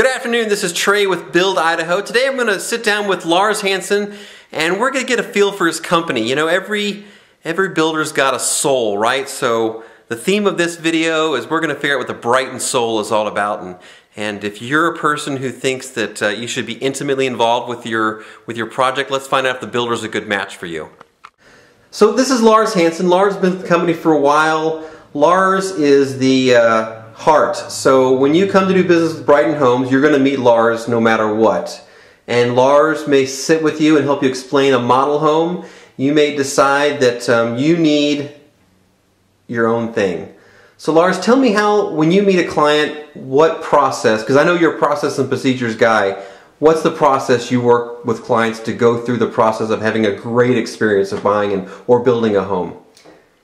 Good afternoon, this is Trey with Build Idaho. Today I'm going to sit down with Lars Hansen and we're going to get a feel for his company. You know, every builder's got a soul, right? So the theme of this video is we're going to figure out what the Brighton soul is all about. And if you're a person who thinks that you should be intimately involved with your project, let's find out if the builder's a good match for you. So this is Lars Hansen. Lars has been with the company for a while. Lars is the heart. So when you come to do business with Brighton Homes, you're going to meet Lars no matter what. And Lars may sit with you and help you explain a model home. You may decide that you need your own thing. So Lars, tell me how, when you meet a client, what process, because I know you're a process and procedures guy, what's the process you work with clients to go through the process of having a great experience of buying or building a home?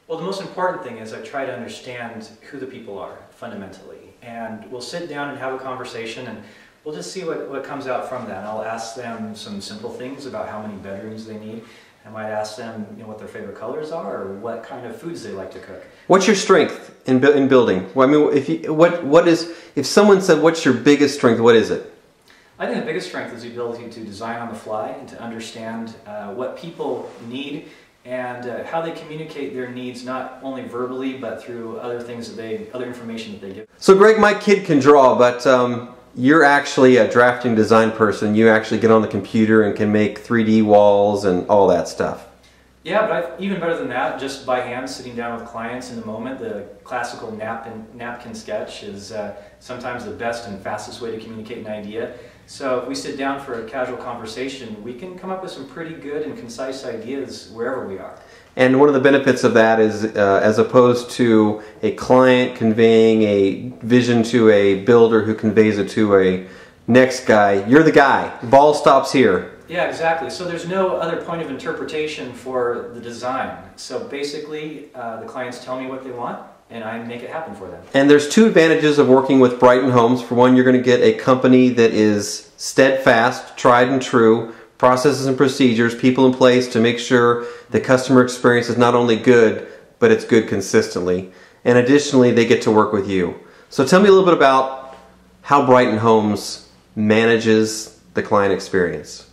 Well, the most important thing is I try to understand who the people are, fundamentally. And we'll sit down and have a conversation and we'll just see what comes out from that. And I'll ask them some simple things about how many bedrooms they need. I might ask them, you know, what their favorite colors are or what kind of foods they like to cook. What's your strength in building? Well, I mean, if someone said, what's your biggest strength, what is it? I think the biggest strength is the ability to design on the fly and to understand what people need and how they communicate their needs, not only verbally, but through other things other information that they give. So Greg, my kid can draw, but you're actually a drafting design person. You actually get on the computer and can make 3D walls and all that stuff. Yeah, but even better than that, just by hand, sitting down with clients in the moment, the classical napkin sketch is sometimes the best and fastest way to communicate an idea. So if we sit down for a casual conversation, we can come up with some pretty good and concise ideas wherever we are. And one of the benefits of that is, as opposed to a client conveying a vision to a builder who conveys it to a next guy, you're the guy. The ball stops here. Yeah, exactly. So there's no other point of interpretation for the design. So basically, the clients tell me what they want, and I make it happen for them. And there's two advantages of working with Brighton Homes. For one, you're going to get a company that is steadfast, tried and true, processes and procedures, people in place to make sure the customer experience is not only good, but it's good consistently. And additionally, they get to work with you. So tell me a little bit about how Brighton Homes manages the client experience.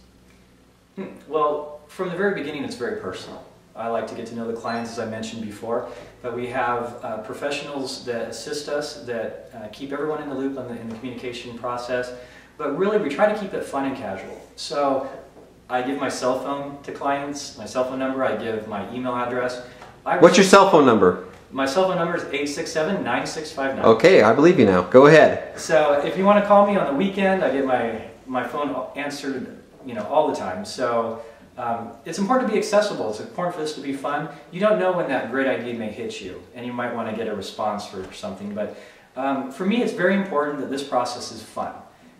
Well, from the very beginning, it's very personal. I like to get to know the clients, as I mentioned before, but we have professionals that assist us, that keep everyone in the loop in the communication process, but really we try to keep it fun and casual. So I give my cell phone to clients, my cell phone number, I give my email address. What's your cell phone number? My cell phone number is 867-9659. Okay, I believe you now. Go ahead. So if you want to call me on the weekend, I get my phone answered, you know, all the time. So it's important to be accessible. It's important for this to be fun. You don't know when that great idea may hit you, and you might want to get a response for something. But for me, it's very important that this process is fun.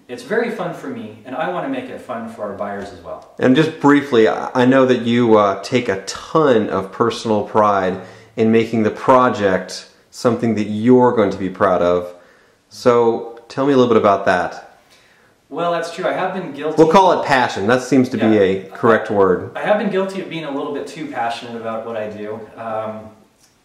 It's very fun for me, and I want to make it fun for our buyers as well. And just briefly, I know that you take a ton of personal pride in making the project something that you're going to be proud of. So tell me a little bit about that. Well, that's true. I have been guilty. We'll call it passion. That seems to be a correct word. I have been guilty of being a little bit too passionate about what I do.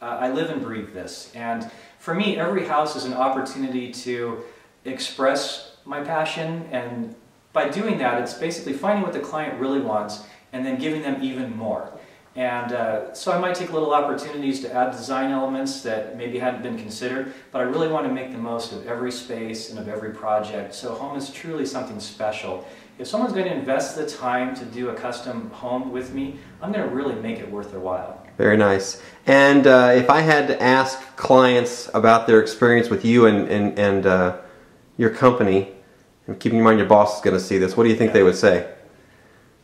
I live and breathe this. And for me, every house is an opportunity to express my passion. And by doing that, it's basically finding what the client really wants and then giving them even more. And so I might take little opportunities to add design elements that maybe hadn't been considered, but I really want to make the most of every space and of every project. So home is truly something special. If someone's going to invest the time to do a custom home with me, I'm going to really make it worth their while. Very nice. And if I had to ask clients about their experience with you and your company, and keeping in mind your boss is going to see this, what do you think they would say?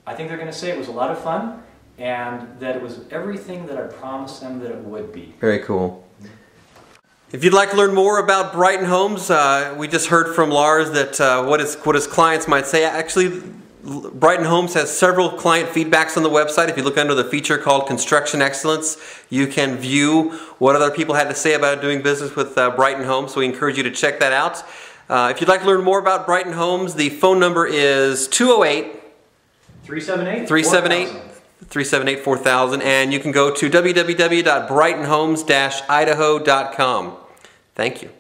I think they're going to say it was a lot of fun, and that it was everything that I promised them that it would be. Very cool. If you'd like to learn more about Brighton Homes, we just heard from Lars that what his clients might say. Actually, Brighton Homes has several client feedbacks on the website. If you look under the feature called Construction Excellence, you can view what other people had to say about doing business with Brighton Homes, so we encourage you to check that out. If you'd like to learn more about Brighton Homes, the phone number is 208-378-4000, and you can go to www.brightonhomes-idaho.com. Thank you.